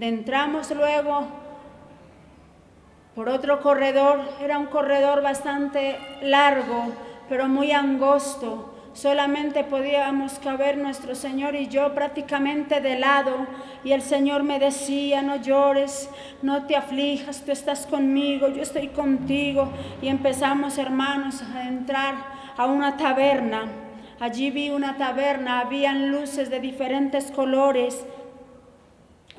Entramos luego por otro corredor, era un corredor bastante largo, pero muy angosto. Solamente podíamos caber nuestro Señor y yo prácticamente de lado, y el Señor me decía: no llores, no te aflijas, tú estás conmigo, yo estoy contigo. Y empezamos, hermanos, a entrar a una taberna. Allí vi una taberna, habían luces de diferentes colores.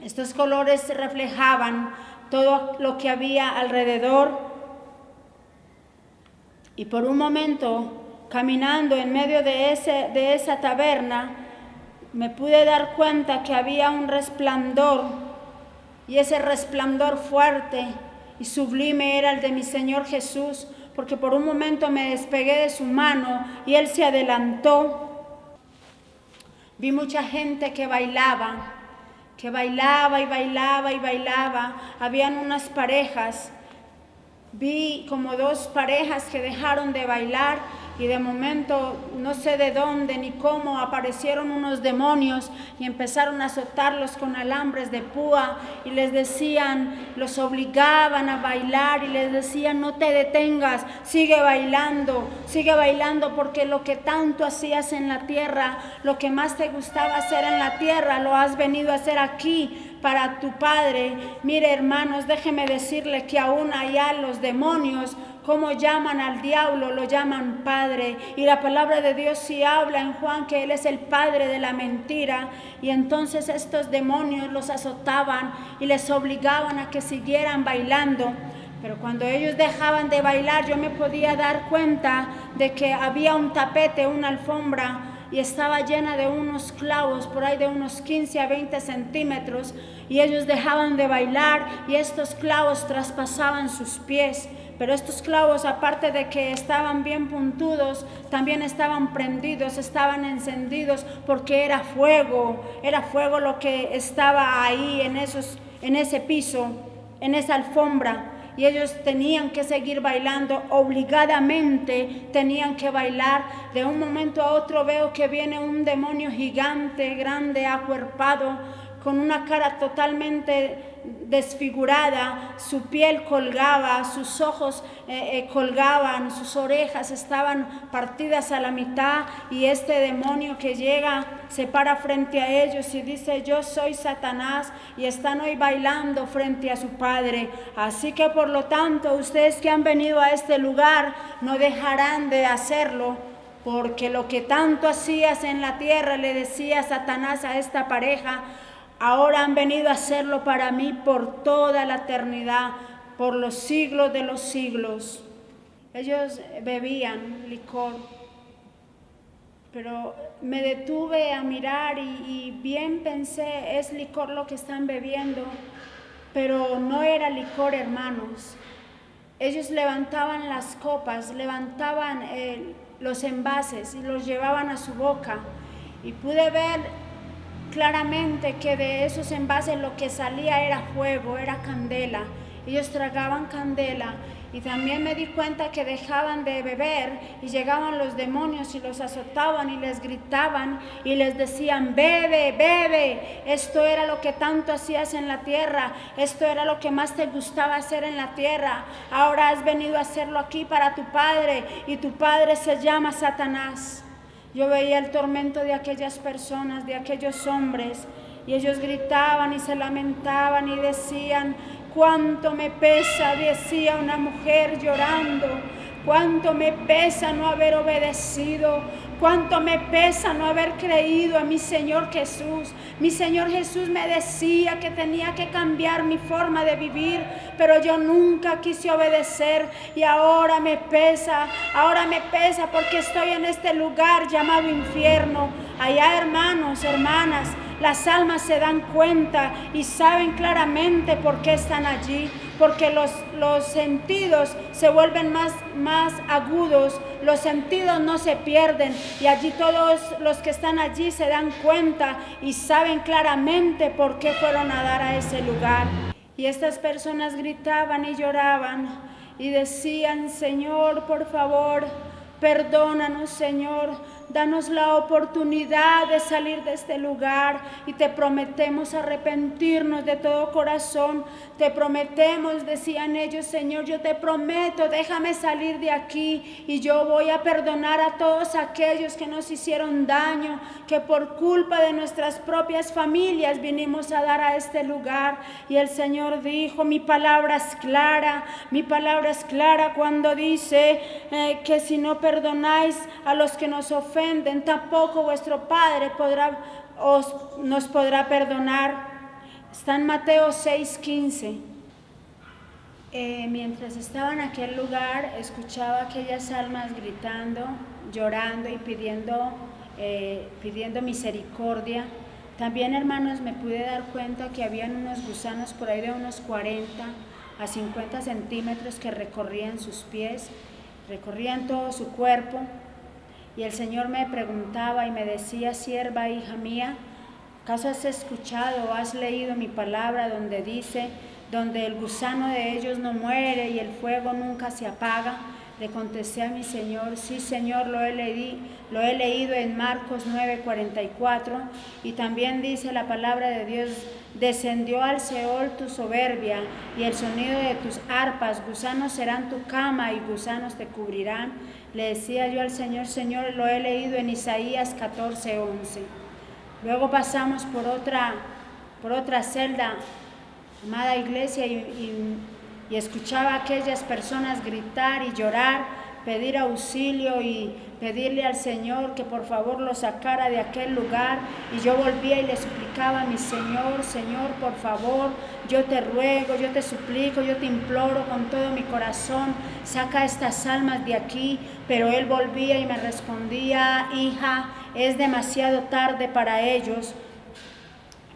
Estos colores reflejaban todo lo que había alrededor, y por un momento, caminando en medio de esa taberna, me pude dar cuenta que había un resplandor, y ese resplandor fuerte y sublime era el de mi Señor Jesús, porque por un momento me despegué de su mano y Él se adelantó. Vi mucha gente que bailaba y bailaba y bailaba. Habían unas parejas. Vi como 2 parejas que dejaron de bailar, y de momento, no sé de dónde ni cómo, aparecieron unos demonios y empezaron a azotarlos con alambres de púa, y les decían, los obligaban a bailar y les decían: no te detengas, sigue bailando, porque lo que tanto hacías en la tierra, lo que más te gustaba hacer en la tierra, lo has venido a hacer aquí para tu Padre. Mire, hermanos, déjeme decirle que aún allá los demonios, como llaman al diablo, lo llaman Padre. Y la palabra de Dios sí habla en Juan que Él es el padre de la mentira. Y entonces estos demonios los azotaban y les obligaban a que siguieran bailando. Pero cuando ellos dejaban de bailar, yo me podía dar cuenta de que había un tapete, una alfombra, y estaba llena de unos clavos, por ahí de unos 15 a 20 centímetros, y ellos dejaban de bailar y estos clavos traspasaban sus pies. Pero estos clavos, aparte de que estaban bien puntudos, también estaban prendidos, estaban encendidos, porque era fuego lo que estaba ahí en ese piso, en esa alfombra. Y ellos tenían que seguir bailando, obligadamente tenían que bailar. De un momento a otro veo que viene un demonio gigante, grande, acuerpado, con una cara totalmente desfigurada, su piel colgaba, sus ojos colgaban, sus orejas estaban partidas a la mitad, y este demonio que llega se para frente a ellos y dice: yo soy Satanás, y están hoy bailando frente a su Padre. Así que por lo tanto, ustedes que han venido a este lugar no dejarán de hacerlo, porque lo que tanto hacías en la tierra, le decía Satanás a esta pareja, ahora han venido a hacerlo para mí por toda la eternidad, por los siglos de los siglos. Ellos bebían licor, pero me detuve a mirar y bien pensé, es licor lo que están bebiendo, pero no era licor, hermanos. Ellos levantaban las copas, levantaban los envases y los llevaban a su boca, y pude ver claramente que de esos envases lo que salía era fuego, era candela. Ellos tragaban candela, y también me di cuenta que dejaban de beber y llegaban los demonios y los azotaban y les gritaban y les decían: bebe, bebe. Esto era lo que tanto hacías en la tierra, esto era lo que más te gustaba hacer en la tierra. Ahora has venido a hacerlo aquí para tu Padre, y tu Padre se llama Satanás. Yo veía el tormento de aquellas personas, de aquellos hombres, y ellos gritaban y se lamentaban y decían: cuánto me pesa, decía una mujer llorando, cuánto me pesa no haber obedecido, cuánto me pesa no haber creído a mi Señor Jesús. Mi Señor Jesús me decía que tenía que cambiar mi forma de vivir, pero yo nunca quise obedecer, y ahora me pesa porque estoy en este lugar llamado infierno. Allá, hermanos, hermanas, las almas se dan cuenta y saben claramente por qué están allí, porque los sentidos se vuelven más agudos, los sentidos no se pierden, y allí todos los que están allí se dan cuenta y saben claramente por qué fueron a dar a ese lugar. Y estas personas gritaban y lloraban y decían: Señor, por favor, perdónanos, Señor, danos la oportunidad de salir de este lugar y te prometemos arrepentirnos de todo corazón. Te prometemos, decían ellos, Señor, yo te prometo, déjame salir de aquí y yo voy a perdonar a todos aquellos que nos hicieron daño, que por culpa de nuestras propias familias vinimos a dar a este lugar. Y el Señor dijo, mi palabra es clara cuando dice que si no perdonáis a los que nos ofenden, tampoco vuestro Padre nos podrá perdonar. Está en Mateo 6:15. Mientras estaba en aquel lugar, escuchaba aquellas almas gritando, llorando y pidiendo misericordia. También, hermanos, me pude dar cuenta que habían unos gusanos por ahí de unos 40 a 50 centímetros que recorrían sus pies, recorrían todo su cuerpo. Y el Señor me preguntaba y me decía, sierva, hija mía, ¿acaso has escuchado o has leído mi palabra donde dice, donde el gusano de ellos no muere y el fuego nunca se apaga? Le contesté a mi Señor, sí, Señor, lo he leído en Marcos 9:44, y también dice la palabra de Dios, descendió al Seol tu soberbia y el sonido de tus arpas, gusanos serán tu cama y gusanos te cubrirán. Le decía yo al Señor, Señor, lo he leído en Isaías 14:11. Luego pasamos por otra celda, amada iglesia, y escuchaba a aquellas personas gritar y llorar, pedir auxilio y pedirle al Señor que por favor lo sacara de aquel lugar. Y yo volvía y le suplicaba a mi Señor, Señor, por favor, yo te ruego, yo te suplico, yo te imploro con todo mi corazón, saca estas almas de aquí. Pero él volvía y me respondía, hija, es demasiado tarde para ellos.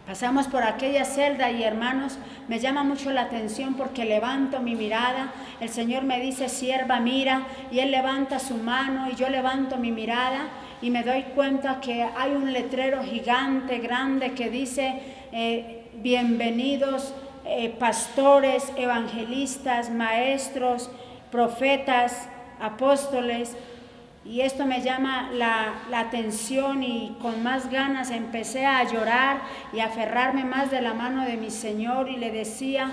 Pasamos por aquella celda y, hermanos, me llama mucho la atención porque levanto mi mirada. El Señor me dice, sierva, mira, y Él levanta su mano y yo levanto mi mirada y me doy cuenta que hay un letrero gigante, grande, que dice, bienvenidos pastores, evangelistas, maestros, profetas, apóstoles. Y esto me llama la atención y con más ganas empecé a llorar y a aferrarme más de la mano de mi Señor y le decía,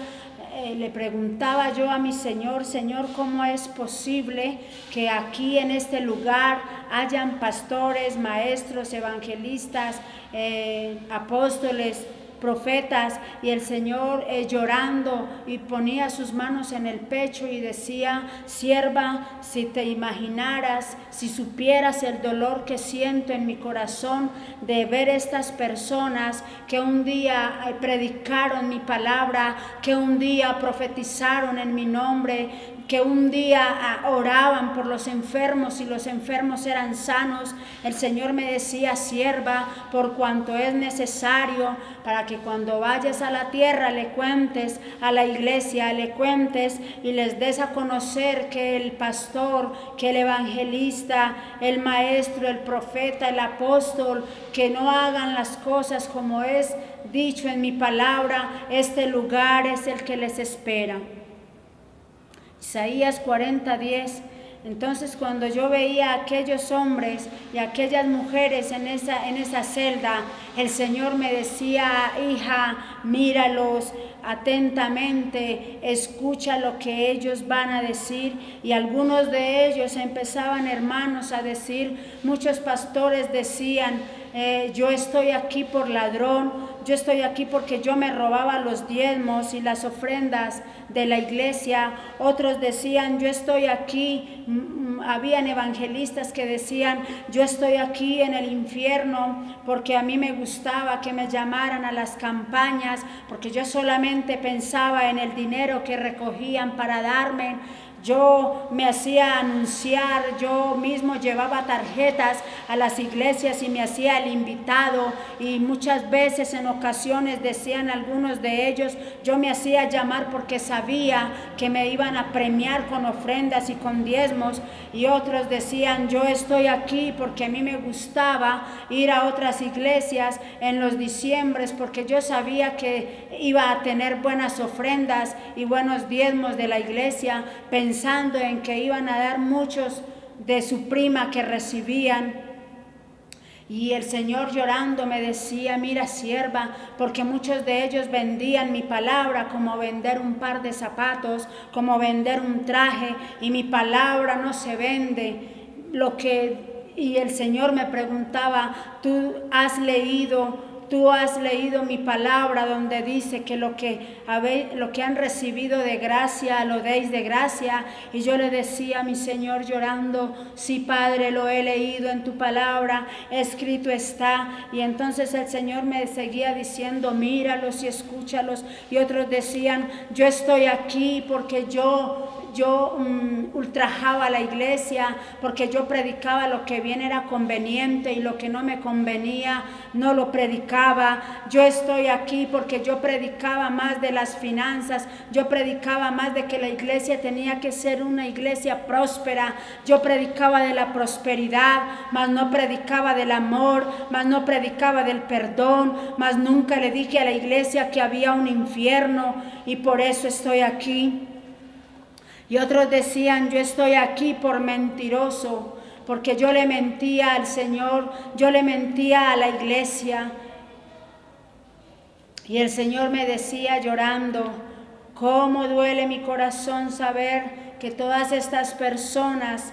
le preguntaba yo a mi Señor, Señor, ¿cómo es posible que aquí en este lugar hayan pastores, maestros, evangelistas, apóstoles, profetas? Y el Señor llorando y ponía sus manos en el pecho y decía, sierva, si te imaginaras, si supieras el dolor que siento en mi corazón de ver estas personas que un día predicaron mi palabra, que un día profetizaron en mi nombre, que un día oraban por los enfermos y los enfermos eran sanos. El Señor me decía, sierva, por cuanto es necesario para que cuando vayas a la tierra le cuentes a la iglesia, le cuentes y les des a conocer que el pastor, que el evangelista, el maestro, el profeta, el apóstol, que no hagan las cosas como es dicho en mi palabra, este lugar es el que les espera. Isaías 40:10. Entonces, cuando yo veía a aquellos hombres y a aquellas mujeres en esa celda, el Señor me decía, hija, míralos atentamente, escucha lo que ellos van a decir. Y algunos de ellos empezaban, hermanos, a decir, muchos pastores decían, yo estoy aquí por ladrón, yo estoy aquí porque yo me robaba los diezmos y las ofrendas de la iglesia. Otros decían, yo estoy aquí, habían evangelistas que decían, yo estoy aquí en el infierno porque a mí me gustaba que me llamaran a las campañas, porque yo solamente pensaba en el dinero que recogían para darme. Yo me hacía anunciar, yo mismo llevaba tarjetas a las iglesias y me hacía el invitado, y muchas veces, en ocasiones, decían algunos de ellos, yo me hacía llamar porque sabía que me iban a premiar con ofrendas y con diezmos. Y otros decían, yo estoy aquí porque a mí me gustaba ir a otras iglesias en los diciembres porque yo sabía que iba a tener buenas ofrendas y buenos diezmos de la iglesia, pensando en que iban a dar muchos de su prima que recibían. Y el Señor llorando me decía, mira sierva, porque muchos de ellos vendían mi palabra como vender un par de zapatos, como vender un traje, y mi palabra no se vende. Y el Señor me preguntaba, tú has leído mi palabra donde dice que lo que han recibido de gracia lo deis de gracia. Y yo le decía a mi Señor llorando, sí Padre, lo he leído en tu palabra, escrito está. Y entonces el Señor me seguía diciendo, míralos y escúchalos. Y otros decían, yo estoy aquí porque yo ultrajaba a la iglesia, porque yo predicaba lo que bien era conveniente y lo que no me convenía no lo predicaba. Yo estoy aquí porque yo predicaba más de las finanzas, yo predicaba más de que la iglesia tenía que ser una iglesia próspera, yo predicaba de la prosperidad, mas no predicaba del amor, mas no predicaba del perdón, mas nunca le dije a la iglesia que había un infierno, y por eso estoy aquí. Y otros decían, yo estoy aquí por mentiroso, porque yo le mentía al Señor, yo le mentía a la iglesia. Y el Señor me decía llorando, cómo duele mi corazón saber que todas estas personas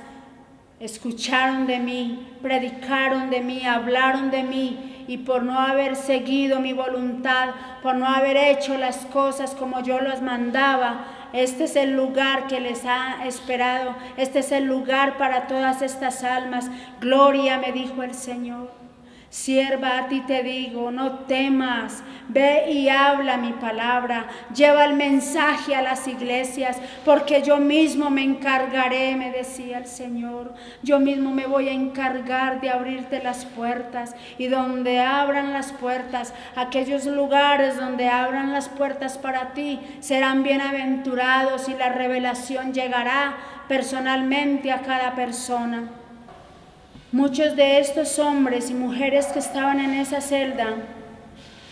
escucharon de mí, predicaron de mí, hablaron de mí, y por no haber seguido mi voluntad, por no haber hecho las cosas como yo las mandaba, este es el lugar que les ha esperado, este es el lugar para todas estas almas. Gloria, me dijo el Señor. Sierva, a ti te digo, no temas, ve y habla mi palabra, lleva el mensaje a las iglesias, porque yo mismo me encargaré, me decía el Señor, yo mismo me voy a encargar de abrirte las puertas, y donde abran las puertas, aquellos lugares donde abran las puertas para ti, serán bienaventurados, y la revelación llegará personalmente a cada persona. Muchos de estos hombres y mujeres que estaban en esa celda,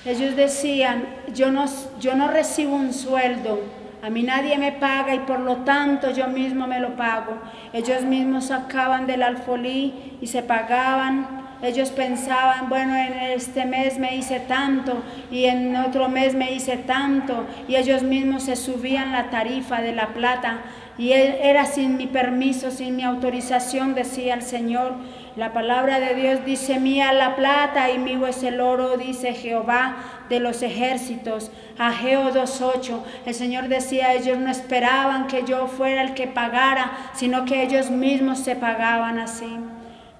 ellos decían, yo no recibo un sueldo, a mí nadie me paga y por lo tanto yo mismo me lo pago. Ellos mismos sacaban del alfolí y se pagaban. Ellos pensaban, bueno, en este mes me hice tanto y en otro mes me hice tanto, y ellos mismos se subían la tarifa de la plata, y era sin mi permiso, sin mi autorización, decía el Señor. La palabra de Dios dice, mía la plata y mío es el oro, dice Jehová de los ejércitos. Ageo 2:8. El Señor decía, ellos no esperaban que yo fuera el que pagara, sino que ellos mismos se pagaban así.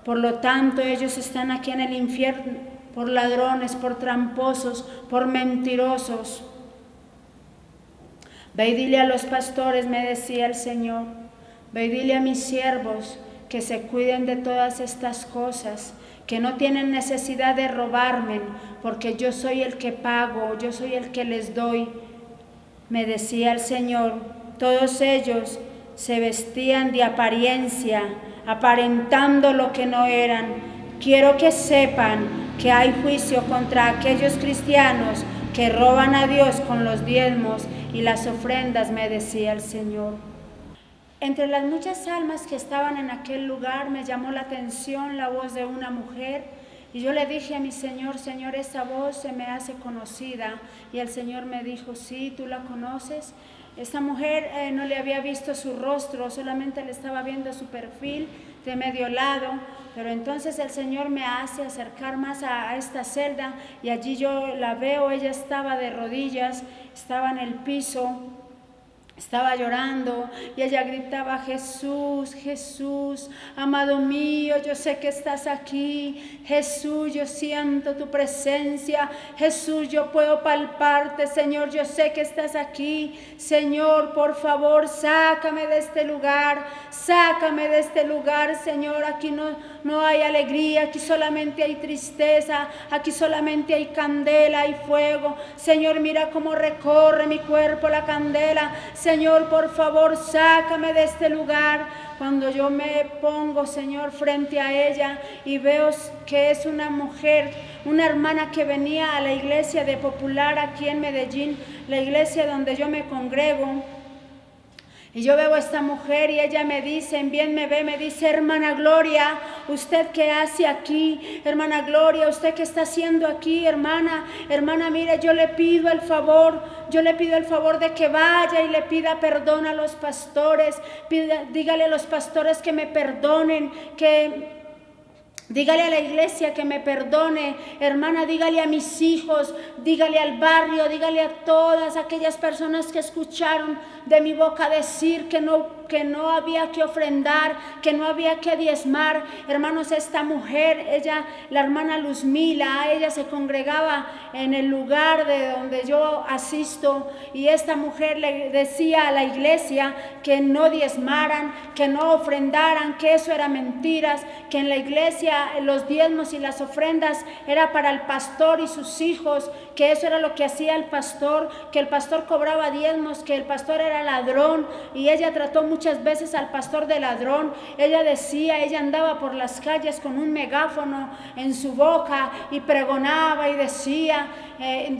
Por lo tanto, ellos están aquí en el infierno por ladrones, por tramposos, por mentirosos. Ve y dile a los pastores, me decía el Señor, ve y dile a mis siervos que se cuiden de todas estas cosas, que no tienen necesidad de robarme, porque yo soy el que pago, yo soy el que les doy. Me decía el Señor, todos ellos se vestían de apariencia, aparentando lo que no eran. Quiero que sepan que hay juicio contra aquellos cristianos que roban a Dios con los diezmos y las ofrendas, me decía el Señor. Entre las muchas almas que estaban en aquel lugar me llamó la atención la voz de una mujer, y yo le dije a mi Señor, Señor, esa voz se me hace conocida, y el Señor me dijo, sí, ¿tú la conoces? Esta mujer no le había visto su rostro, solamente le estaba viendo su perfil de medio lado, pero entonces el Señor me hace acercar más a esta celda, y allí yo la veo. Ella estaba de rodillas, estaba en el piso, estaba llorando, y ella gritaba, Jesús, Jesús, amado mío, yo sé que estás aquí. Jesús, yo siento tu presencia. Jesús, yo puedo palparte. Señor, yo sé que estás aquí. Señor, por favor, sácame de este lugar. Sácame de este lugar, Señor. Aquí no hay alegría, aquí solamente hay tristeza, aquí solamente hay candela, hay fuego. Señor, mira cómo recorre mi cuerpo la candela. Señor, por favor, sácame de este lugar. Cuando yo me pongo, Señor, frente a ella y veo que es una mujer, una hermana que venía a la iglesia de Popular aquí en Medellín, la iglesia donde yo me congrego. Y yo veo a esta mujer y ella me dice, bien me ve, me dice: hermana Gloria, ¿usted qué hace aquí? Hermana Gloria, ¿usted qué está haciendo aquí, hermana? Hermana, mire, yo le pido el favor de que vaya y le pida perdón a los pastores. Dígale a los pastores que me perdonen, dígale a la iglesia que me perdone, hermana, dígale a mis hijos, dígale al barrio, dígale a todas aquellas personas que escucharon de mi boca decir que no había que ofrendar, que no había que diezmar. Hermanos, esta mujer, la hermana Luzmila, ella se congregaba en el lugar de donde yo asisto, y esta mujer le decía a la iglesia que no diezmaran, que no ofrendaran, que eso era mentiras, que en la iglesia los diezmos y las ofrendas era para el pastor y sus hijos, que eso era lo que hacía el pastor, que el pastor cobraba diezmos, que el pastor era ladrón. Y ella trató muchas veces al pastor de ladrón. Ella andaba por las calles con un megáfono en su boca y pregonaba y decía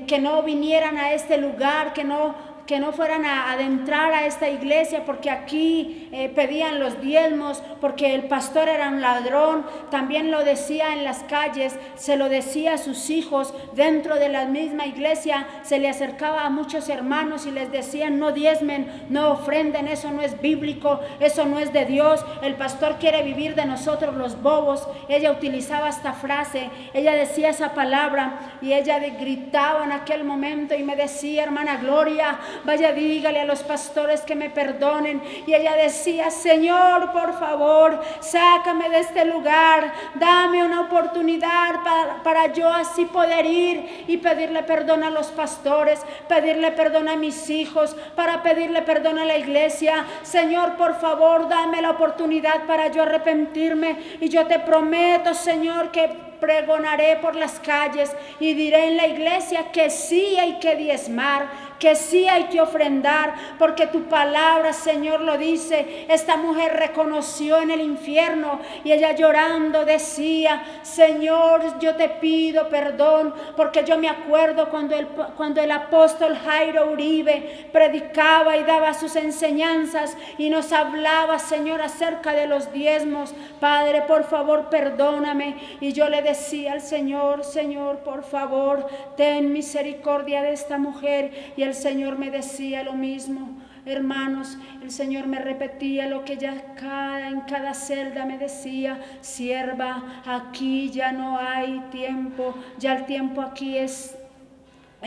que no vinieran a este lugar, que no fueran a adentrar a esta iglesia, porque aquí pedían los diezmos, porque el pastor era un ladrón. También lo decía en las calles, se lo decía a sus hijos. Dentro de la misma iglesia se le acercaba a muchos hermanos y les decían: no diezmen, no ofrenden, eso no es bíblico, eso no es de Dios, el pastor quiere vivir de nosotros los bobos. Ella utilizaba esta frase, ella decía esa palabra, y ella gritaba en aquel momento y me decía: hermana Gloria, vaya, dígale a los pastores que me perdonen. Y ella decía: Señor, por favor, sácame de este lugar, dame una oportunidad para yo así poder ir y pedirle perdón a los pastores, pedirle perdón a mis hijos, para pedirle perdón a la iglesia. Señor, por favor, dame la oportunidad para yo arrepentirme, y yo te prometo, Señor, que pregonaré por las calles y diré en la iglesia que sí hay que diezmar, que sí hay que ofrendar, porque tu palabra, Señor, lo dice. Esta mujer reconoció en el infierno y ella llorando decía: Señor, yo te pido perdón, porque yo me acuerdo cuando el apóstol Jairo Uribe predicaba y daba sus enseñanzas y nos hablaba, Señor, acerca de los diezmos. Padre, por favor, perdóname. Y yo le decía al Señor: Señor, por favor, ten misericordia de esta mujer. Y el Señor me decía lo mismo. Hermanos, el Señor me repetía lo que en cada celda me decía: sierva, aquí ya no hay tiempo, ya el tiempo aquí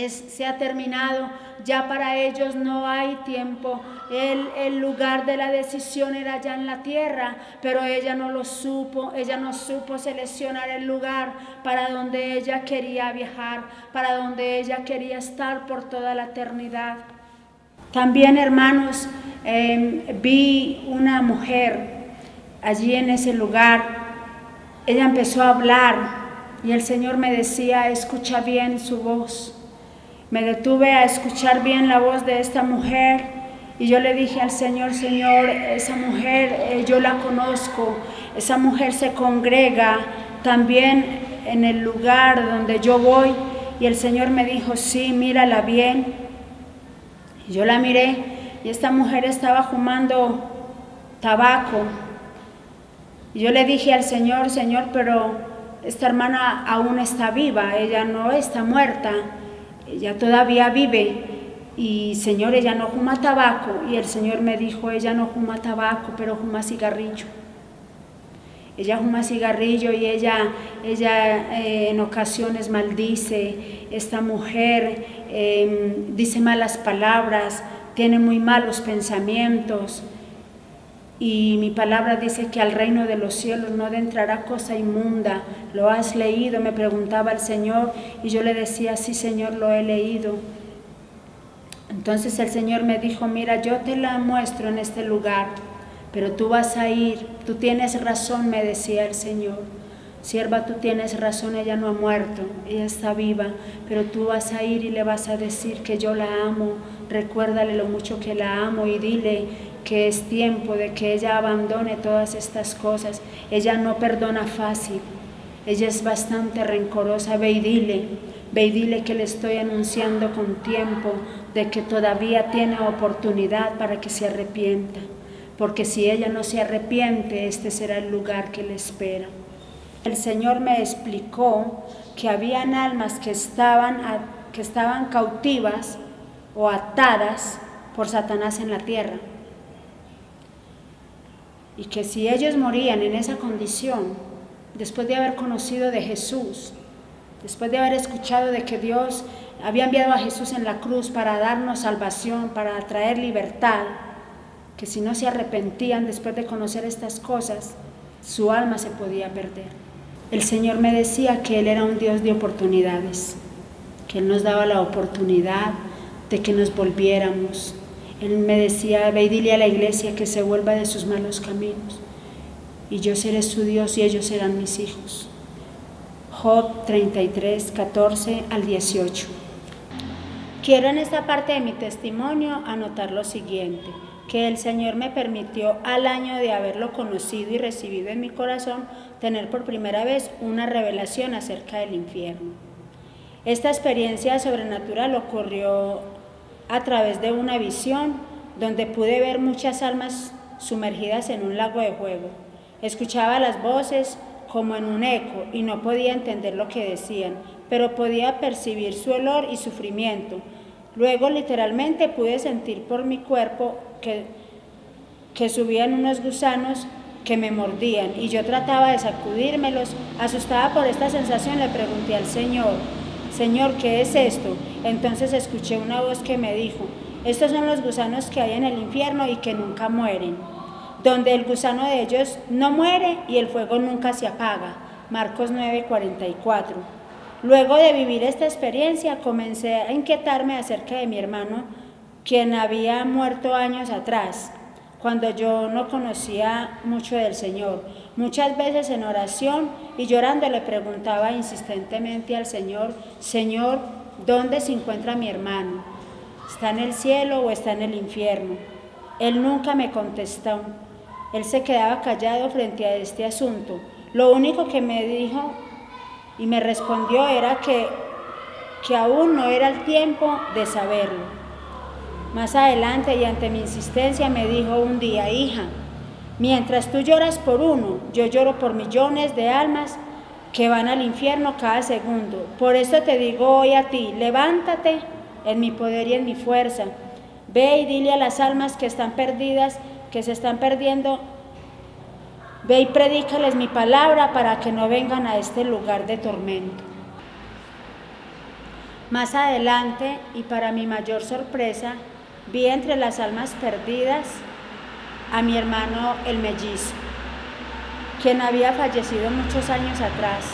se ha terminado, ya para ellos no hay tiempo. El lugar de la decisión era allá en la tierra, pero ella no supo seleccionar el lugar para donde ella quería viajar, para donde ella quería estar por toda la eternidad. También, hermanos, vi una mujer allí en ese lugar. Ella empezó a hablar y el Señor me decía: escucha bien su voz. Me detuve a escuchar bien la voz de esta mujer y yo le dije al Señor: Señor, esa mujer yo la conozco, esa mujer se congrega también en el lugar donde yo voy. Y el Señor me dijo: sí, mírala bien. Y yo la miré y esta mujer estaba fumando tabaco. Y yo le dije al Señor: Señor, pero esta hermana aún está viva, ella no está muerta. Ella todavía vive, y Señor, ella no fuma tabaco. Y el Señor me dijo: ella no fuma tabaco, pero fuma cigarrillo. Ella fuma cigarrillo y ella en ocasiones maldice. Esta mujer dice malas palabras, tiene muy malos pensamientos. Y mi palabra dice que al reino de los cielos no entrará cosa inmunda. ¿Lo has leído?, me preguntaba el Señor, y yo le decía: sí, Señor, lo he leído. Entonces el Señor me dijo: mira, yo te la muestro en este lugar, pero tú vas a ir. Tú tienes razón, me decía el Señor. Sierva, tú tienes razón, ella no ha muerto, ella está viva, pero tú vas a ir y le vas a decir que yo la amo. Recuérdale lo mucho que la amo y dile que es tiempo de que ella abandone todas estas cosas. Ella no perdona fácil, ella es bastante rencorosa. Ve y dile que le estoy anunciando con tiempo de que todavía tiene oportunidad para que se arrepienta, porque si ella no se arrepiente, este será el lugar que le espera. El Señor me explicó que habían almas que estaban cautivas o atadas por Satanás en la tierra, y que si ellos morían en esa condición, después de haber conocido de Jesús, después de haber escuchado de que Dios había enviado a Jesús en la cruz para darnos salvación, para traer libertad, que si no se arrepentían después de conocer estas cosas, su alma se podía perder. El Señor me decía que Él era un Dios de oportunidades, que Él nos daba la oportunidad de que nos volviéramos. Él me decía, ve y dile a la iglesia que se vuelva de sus malos caminos, y yo seré su Dios y ellos serán mis hijos. Job 33, 14 al 18. Quiero en esta parte de mi testimonio anotar lo siguiente, que el Señor me permitió al año de haberlo conocido y recibido en mi corazón, tener por primera vez una revelación acerca del infierno. Esta experiencia sobrenatural ocurrió a través de una visión donde pude ver muchas almas sumergidas en un lago de fuego. Escuchaba las voces como en un eco y no podía entender lo que decían, pero podía percibir su olor y sufrimiento. Luego literalmente pude sentir por mi cuerpo que subían unos gusanos que me mordían y yo trataba de sacudírmelos. Asustada por esta sensación le pregunté al Señor, Señor, ¿qué es esto? Entonces escuché una voz que me dijo, estos son los gusanos que hay en el infierno y que nunca mueren, donde el gusano de ellos no muere y el fuego nunca se apaga. Marcos 9:44. Luego de vivir esta experiencia, comencé a inquietarme acerca de mi hermano, quien había muerto años atrás, cuando yo no conocía mucho del Señor. Muchas veces en oración y llorando le preguntaba insistentemente al Señor, Señor, ¿dónde se encuentra mi hermano? ¿Está en el cielo o está en el infierno? Él nunca me contestó. Él se quedaba callado frente a este asunto. Lo único que me dijo y me respondió era que aún no era el tiempo de saberlo. Más adelante y ante mi insistencia me dijo un día, hija, mientras tú lloras por uno, yo lloro por millones de almas que van al infierno cada segundo. Por eso te digo hoy a ti, levántate en mi poder y en mi fuerza. Ve y dile a las almas que están perdidas, que se están perdiendo, ve y predícales mi palabra para que no vengan a este lugar de tormento. Más adelante, y para mi mayor sorpresa, vi entre las almas perdidas a mi hermano el mellizo, quien había fallecido muchos años atrás,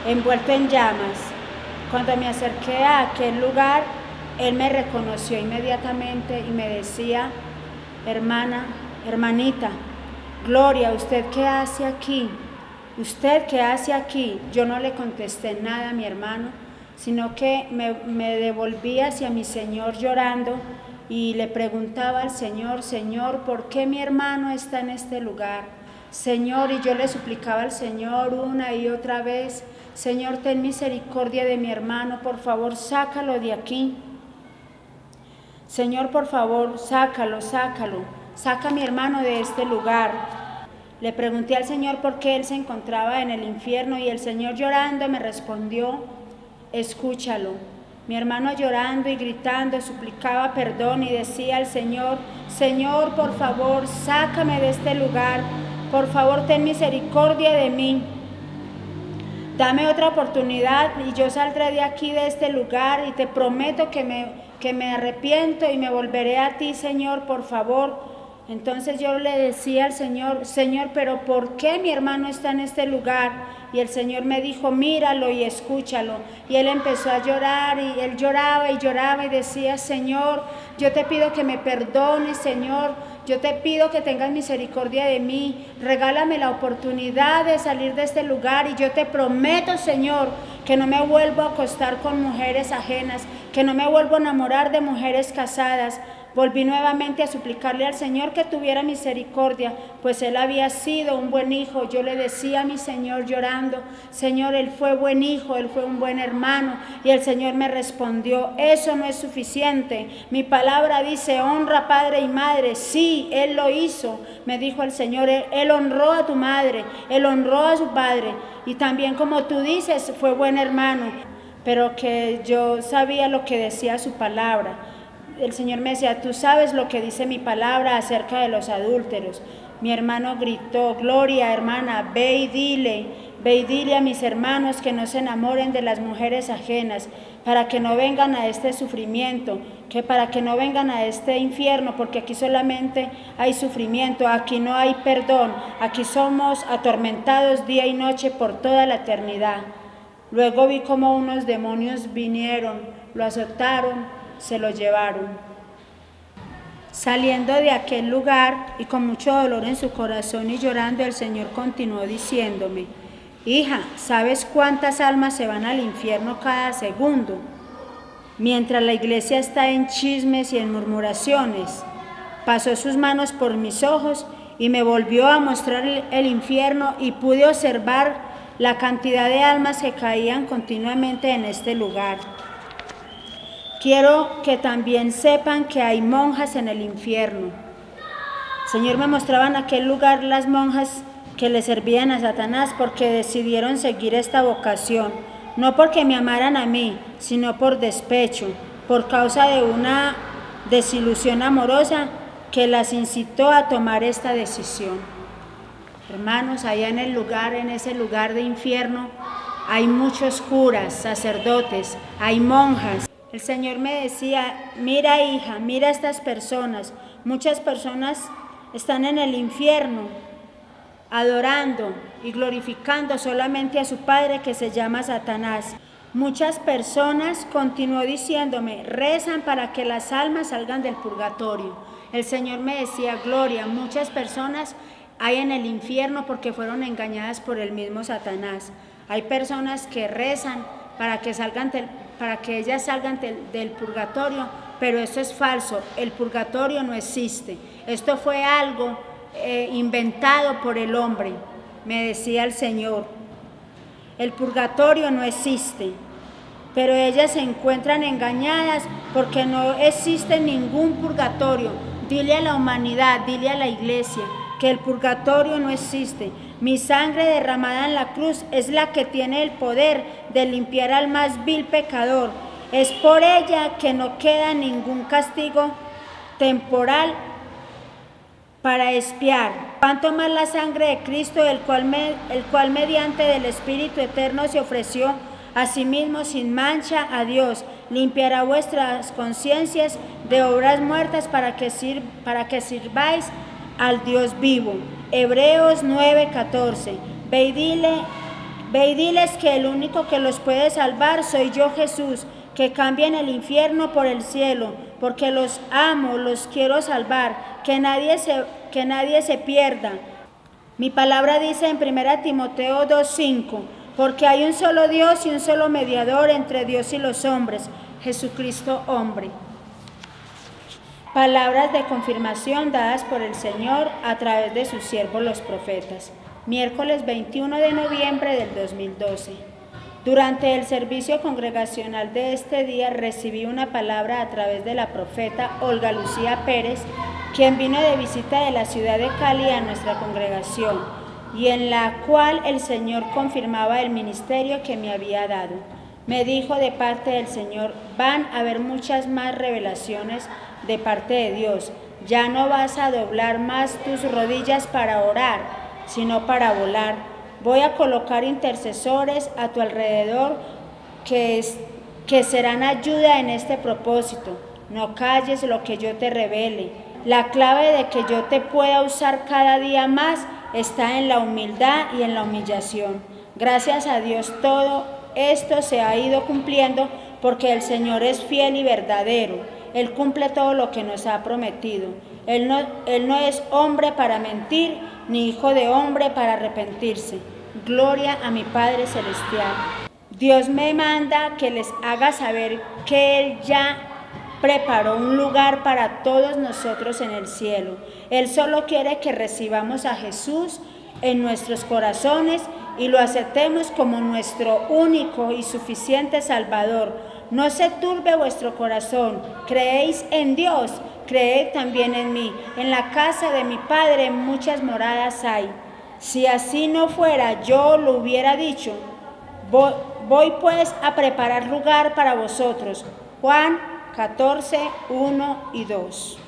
envuelto en llamas. Cuando me acerqué a aquel lugar, él me reconoció inmediatamente y me decía, hermanita, Gloria, ¿usted qué hace aquí? ¿Usted qué hace aquí? Yo no le contesté nada a mi hermano, sino que me devolví hacia mi Señor llorando y le preguntaba al Señor, Señor, ¿por qué mi hermano está en este lugar? Señor, y yo le suplicaba al Señor una y otra vez, Señor, ten misericordia de mi hermano, por favor, sácalo de aquí. Señor, por favor, sácalo, saca a mi hermano de este lugar. Le pregunté al Señor por qué él se encontraba en el infierno y el Señor llorando me respondió, escúchalo. Mi hermano llorando y gritando suplicaba perdón y decía al Señor, Señor, por favor, sácame de este lugar, por favor, ten misericordia de mí. Dame otra oportunidad y yo saldré de aquí, de este lugar, y te prometo que me arrepiento y me volveré a ti, Señor, por favor. Entonces yo le decía al Señor, Señor, pero ¿por qué mi hermano está en este lugar? Y el Señor me dijo, míralo y escúchalo. Y él empezó a llorar y él lloraba y decía, Señor, yo te pido que me perdones, Señor. Yo te pido que tengas misericordia de mí. Regálame la oportunidad de salir de este lugar y yo te prometo, Señor, que no me vuelvo a acostar con mujeres ajenas, que no me vuelvo a enamorar de mujeres casadas. Volví nuevamente a suplicarle al Señor que tuviera misericordia, pues él había sido un buen hijo. Yo le decía a mi Señor llorando: Señor, él fue buen hijo, él fue un buen hermano. Y el Señor me respondió: eso no es suficiente. Mi palabra dice: honra padre y madre. Sí, él lo hizo. Me dijo el Señor: él honró a tu madre, él honró a su padre. Y también, como tú dices, fue buen hermano. Pero que yo sabía lo que decía su palabra. El Señor me decía: tú sabes lo que dice mi palabra acerca de los adúlteros. Mi hermano gritó: Gloria, hermana, ve y dile a mis hermanos que no se enamoren de las mujeres ajenas, para que no vengan a este sufrimiento, que para que no vengan a este infierno, porque aquí solamente hay sufrimiento, aquí no hay perdón, aquí somos atormentados día y noche por toda la eternidad. Luego vi como unos demonios vinieron, lo azotaron, se lo llevaron. Saliendo de aquel lugar y con mucho dolor en su corazón y llorando, el Señor continuó diciéndome: hija, ¿sabes cuántas almas se van al infierno cada segundo? Mientras la iglesia está en chismes y en murmuraciones. Pasó sus manos por mis ojos y me volvió a mostrar el infierno, y pude observar la cantidad de almas que caían continuamente en este lugar. Quiero que también sepan que hay monjas en el infierno. El Señor me mostraba en aquel lugar las monjas que le servían a Satanás porque decidieron seguir esta vocación, no porque me amaran a mí, sino por despecho, por causa de una desilusión amorosa que las incitó a tomar esta decisión. Hermanos, allá en ese lugar de infierno, hay muchos curas, sacerdotes, hay monjas. El Señor me decía: mira, hija, mira estas personas. Muchas personas están en el infierno adorando y glorificando solamente a su padre, que se llama Satanás. Muchas personas, continuó diciéndome, rezan para que las almas salgan del purgatorio. El Señor me decía: Gloria, muchas personas hay en el infierno porque fueron engañadas por el mismo Satanás. Hay personas que rezan para que ellas salgan del purgatorio, pero eso es falso. El purgatorio no existe. Esto fue algo inventado por el hombre, me decía el Señor. El purgatorio no existe, pero ellas se encuentran engañadas porque no existe ningún purgatorio. Dile a la humanidad, dile a la iglesia que el purgatorio no existe. Mi sangre derramada en la cruz es la que tiene el poder de limpiar al más vil pecador. Es por ella que no queda ningún castigo temporal para expiar. Cuanto más la sangre de Cristo, el cual mediante del Espíritu Eterno se ofreció a sí mismo sin mancha a Dios, limpiará vuestras conciencias de obras muertas para que sirváis al Dios vivo. Hebreos 9:14. Ve y diles que el único que los puede salvar soy yo, Jesús, que cambien el infierno por el cielo, porque los amo, los quiero salvar, que nadie se pierda. Mi palabra dice en 1 Timoteo 2:5, porque hay un solo Dios y un solo mediador entre Dios y los hombres, Jesucristo hombre. Palabras de confirmación dadas por el Señor a través de sus siervos los profetas. Miércoles 21 de noviembre del 2012. Durante el servicio congregacional de este día recibí una palabra a través de la profeta Olga Lucía Pérez, quien vino de visita de la ciudad de Cali a nuestra congregación, y en la cual el Señor confirmaba el ministerio que me había dado. Me dijo de parte del Señor: van a haber muchas más revelaciones de parte de Dios. Ya no vas a doblar más tus rodillas para orar, sino para volar. Voy a colocar intercesores a tu alrededor que serán ayuda en este propósito. No calles lo que yo te revele. La clave de que yo te pueda usar cada día más está en la humildad y en la humillación. Gracias a Dios todo esto se ha ido cumpliendo porque el Señor es fiel y verdadero. Él cumple todo lo que nos ha prometido. Él no es hombre para mentir, ni hijo de hombre para arrepentirse. Gloria a mi Padre Celestial. Dios me manda que les haga saber que Él ya preparó un lugar para todos nosotros en el cielo. Él solo quiere que recibamos a Jesús en nuestros corazones y lo aceptemos como nuestro único y suficiente Salvador. No se turbe vuestro corazón. ¿Creéis en Dios? Creed también en mí. En la casa de mi Padre muchas moradas hay. Si así no fuera, yo lo hubiera dicho. Voy pues a preparar lugar para vosotros. Juan 14, 1 y 2.